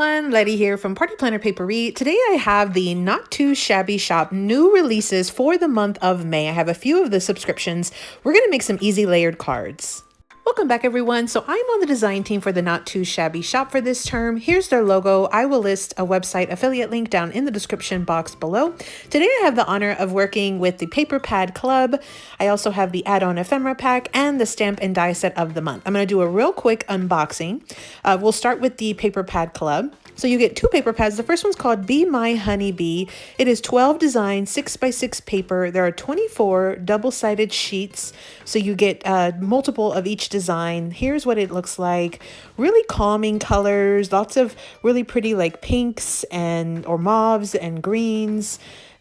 everyone, Letty here from Party Planner Papery. Today I have the Not Too Shabby Shop new releases for the month of May. I have a few of the subscriptions. We're going to make some easy layered cards. Welcome back everyone. So I'm on the design team for the Not Too Shabby Shop for this term. Here's their logo. I will list a website affiliate link down in the description box below. Today I have the honor of working with the Paper Pad Club. I also have the add-on ephemera pack and the stamp and die set of the month. I'm going to do a real quick unboxing. We'll start with the Paper Pad Club. So you get two paper pads. The first one's called Be My Honey Bee. It is 12 design 6x6 paper. There are 24 double-sided sheets. So you get multiple of each design. Here's what it looks like. Really calming colors, lots of really pretty like pinks or mauves and greens.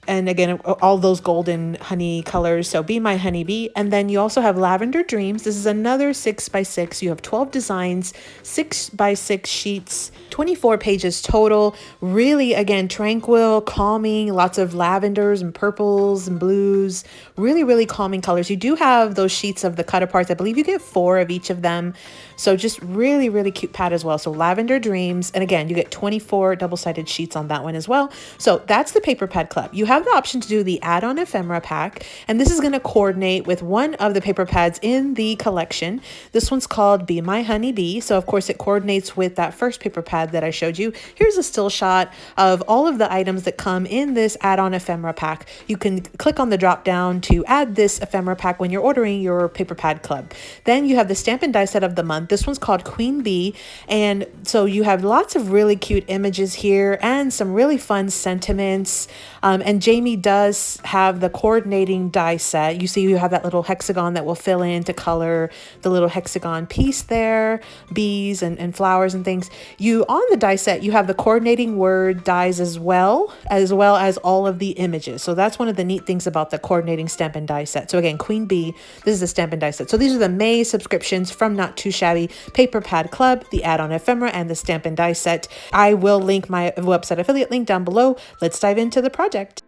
And again, all those golden honey colors. So Be My Honey Bee. And then you also have Lavender Dreams. This is another 6x6. You have 12 designs, 6x6 sheets, 24 pages total. Really, again, tranquil, calming, lots of lavenders and purples and blues. Really, really calming colors. You do have those sheets of the cut aparts. I believe you get 4 of each of them. So just really, really cute pad as well. So Lavender Dreams. And again, you get 24 double-sided sheets on that one as well. So that's the Paper Pad Club. You have the option to do the add-on ephemera pack, and this is going to coordinate with one of the paper pads in the collection. This one's called Be My Honey Bee. So of course it coordinates with that first paper pad that I showed you. Here's a still shot of all of the items that come in this add-on ephemera pack. You can click on the drop down to add this ephemera pack when you're ordering your Paper Pad Club. Then you have the stamp and die set of the month. This one's called Queen Bee, and so you have lots of really cute images here and some really fun sentiments. And Jamie does have the coordinating die set. You see you have that little hexagon that will fill in to color the little hexagon piece there, bees and flowers and things. On the die set, you have the coordinating word dies as well as all of the images. So that's one of the neat things about the coordinating stamp and die set. So again, Queen Bee, this is the stamp and die set. So these are the May subscriptions from Not Too Shabby, Paper Pad Club, the add-on ephemera, and the stamp and die set. I will link my website affiliate link down below. Let's dive into the project.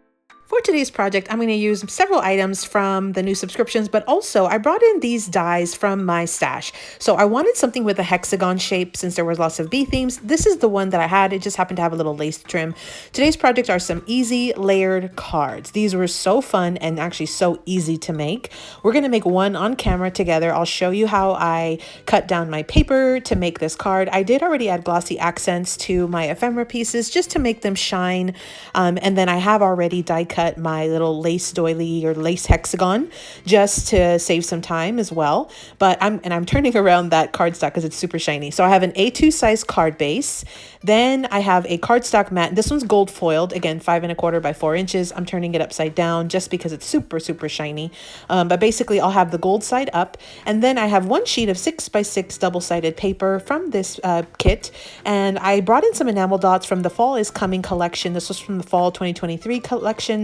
For today's project, I'm going to use several items from the new subscriptions, but also I brought in these dies from my stash. So I wanted something with a hexagon shape since there was lots of bee themes. This is the one that I had. It just happened to have a little lace trim. Today's project are some easy layered cards. These were so fun and actually so easy to make. We're going to make one on camera together. I'll show you how I cut down my paper to make this card. I did already add glossy accents to my ephemera pieces just to make them shine. And then I have already die cut my little lace doily or lace hexagon just to save some time as well. But I'm turning around that cardstock because it's super shiny. So I have an A2 size card base. Then I have a cardstock mat. This one's gold foiled, again 5 1/4 by 4 inches. I'm turning it upside down just because it's super shiny. But basically I'll have the gold side up, and then I have one sheet of 6x6 double-sided paper from this kit, and I brought in some enamel dots from the Fall is Coming collection. This was from the Fall 2023 collections.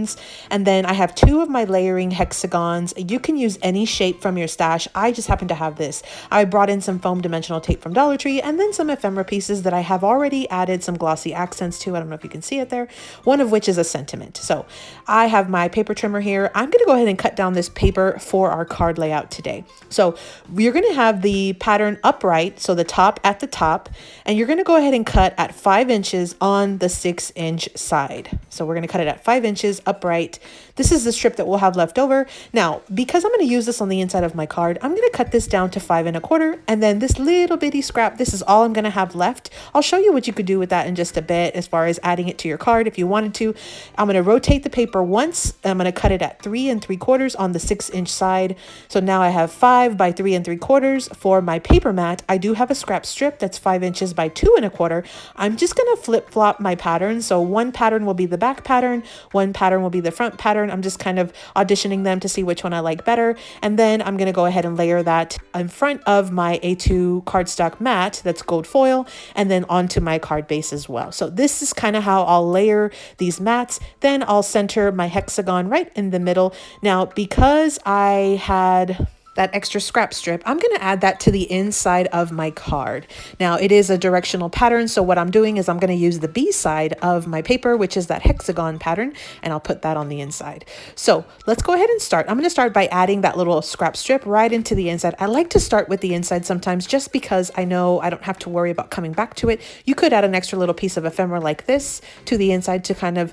And then I have 2 of my layering hexagons. You can use any shape from your stash. I just happen to have this. I brought in some foam dimensional tape from Dollar Tree, and then some ephemera pieces that I have already added some glossy accents to. I don't know if you can see it there. One of which is a sentiment. So I have my paper trimmer here. I'm going to go ahead and cut down this paper for our card layout today. So you're going to have the pattern upright, so the top at the top, and you're going to go ahead and cut at 5 inches on the 6-inch side. So we're going to cut it at 5 inches upright. This is the strip that we'll have left over. Now, because I'm going to use this on the inside of my card, I'm going to cut this down to 5 1/4, and then this little bitty scrap, this is all I'm going to have left. I'll show you what you could do with that in just a bit as far as adding it to your card if you wanted to. I'm going to rotate the paper once. I'm going to cut it at 3 3/4 on the 6-inch side. So now I have 5 by 3 3/4 for my paper mat. I do have a scrap strip that's 5 inches by 2 1/4. I'm just going to flip flop my pattern. So one pattern will be the back pattern, one pattern will be the front pattern. I'm just kind of auditioning them to see which one I like better. And then I'm going to go ahead and layer that in front of my A2 cardstock mat that's gold foil, and then onto my card base as well. So this is kind of how I'll layer these mats. Then I'll center my hexagon right in the middle. Now, because I had that extra scrap strip, I'm going to add that to the inside of my card. Now it is a directional pattern, so what I'm doing is I'm going to use the B side of my paper, which is that hexagon pattern, and I'll put that on the inside. So let's go ahead and start. I'm going to start by adding that little scrap strip right into the inside. I like to start with the inside sometimes just because I know I don't have to worry about coming back to it. You could add an extra little piece of ephemera like this to the inside to kind of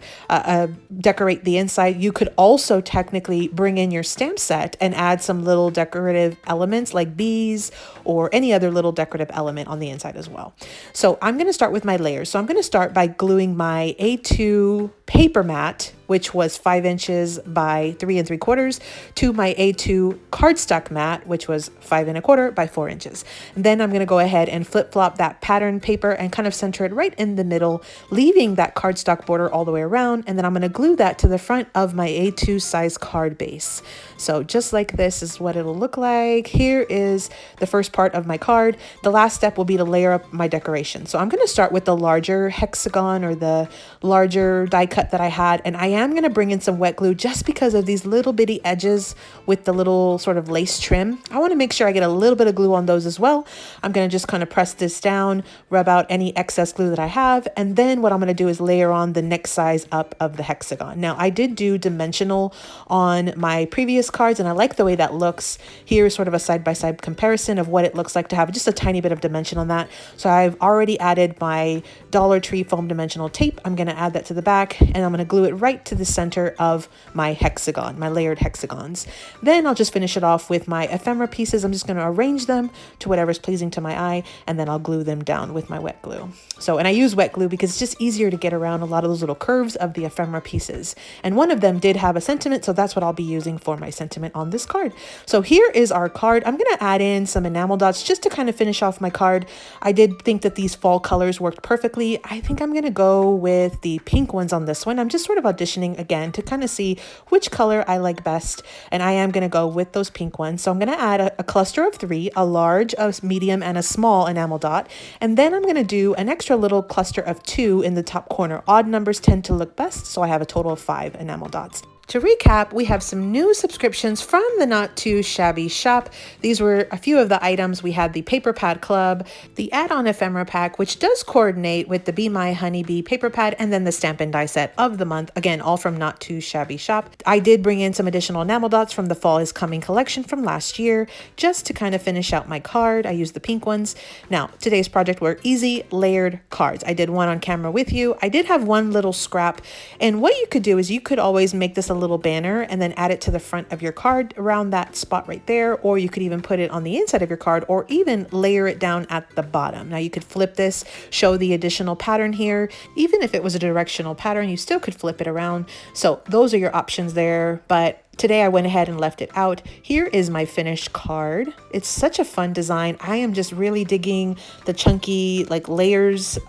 decorate the inside. You could also technically bring in your stamp set and add some little decorative elements like bees or any other little decorative element on the inside as well. So I'm going to start with my layers. So I'm going to start by gluing my A2 paper mat, which was 5 inches by 3 3/4, to my A2 cardstock mat, which was 5 1/4 by 4 inches. And then I'm going to go ahead and flip flop that pattern paper and kind of center it right in the middle, leaving that cardstock border all the way around. And then I'm going to glue that to the front of my A2 size card base. So just like this is what it'll look like. Here is the first part of my card. The last step will be to layer up my decoration. So I'm going to start with the larger hexagon or the larger die cut that I had, and I am going to bring in some wet glue just because of these little bitty edges with the little sort of lace trim. I want to make sure I get a little bit of glue on those as well. I'm going to just kind of press this down, rub out any excess glue that I have, and then what I'm going to do is layer on the next size up of the hexagon. Now I did do dimensional on my previous cards, and I like the way that looks. Here's sort of a side-by-side comparison of what it looks like to have just a tiny bit of dimension on that. So I've already added my Dollar Tree foam dimensional tape. I'm going to add that to the back, and I'm going to glue it right to the center of my hexagon, my layered hexagons. Then I'll just finish it off with my ephemera pieces. I'm just going to arrange them to whatever's pleasing to my eye, and then I'll glue them down with my wet glue. So, and I use wet glue because it's just easier to get around a lot of those little curves of the ephemera pieces. And one of them did have a sentiment, so that's what I'll be using for my sentiment on this card. So here is our card. I'm going to add in some enamel dots just to kind of finish off my card. I did think that these fall colors worked perfectly. I think I'm going to go with the pink ones on this one. I'm just sort of auditioning again to kind of see which color I like best, and I am going to go with those pink ones. So I'm going to add a cluster of 3, a large, a medium, and a small enamel dot, and then I'm going to do an extra little cluster of 2 in the top corner. Odd numbers tend to look best, so I have a total of 5 enamel dots. To recap, we have some new subscriptions from the Not Too Shabby shop. These were a few of the items. We had the Paper Pad Club, the add-on ephemera pack, which does coordinate with the Be My Honeybee paper pad, and then the stamp and die set of the month. Again, all from Not Too Shabby shop. I did bring in some additional enamel dots from the Fall is Coming collection from last year, just to kind of finish out my card. I used the pink ones. Now, today's project were easy layered cards. I did one on camera with you. I did have one little scrap, and what you could do is you could always make this a little banner and then add it to the front of your card around that spot right there, or you could even put it on the inside of your card, or even layer it down at the bottom. Now you could flip this, show the additional pattern here. Even if it was a directional pattern, you still could flip it around. So those are your options there, but today I went ahead and left it out. Here is my finished card. It's such a fun design. I am just really digging the chunky like layers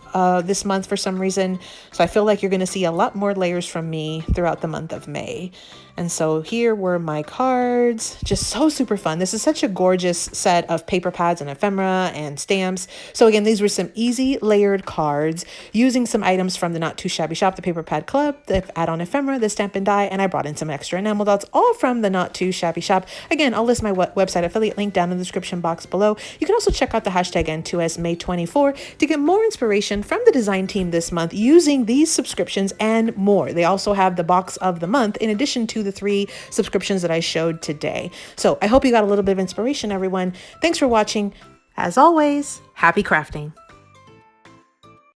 this month for some reason. So I feel like you're going to see a lot more layers from me throughout the month of May. And so here were my cards, just so super fun. This is such a gorgeous set of paper pads and ephemera and stamps. So again, these were some easy layered cards using some items from the Not Too Shabby shop, the Paper Pad Club, the add-on ephemera, the stamp and die, and I brought in some extra enamel dots, all from the Not Too Shabby shop. Again, I'll list my website affiliate link down in the description box below. You can also check out the hashtag N2S May 24 to get more inspiration from the design team this month using these subscriptions and more. They also have the box of the month in addition to the 3 subscriptions that I showed today. So I hope you got a little bit of inspiration, everyone. Thanks for watching. As always, happy crafting.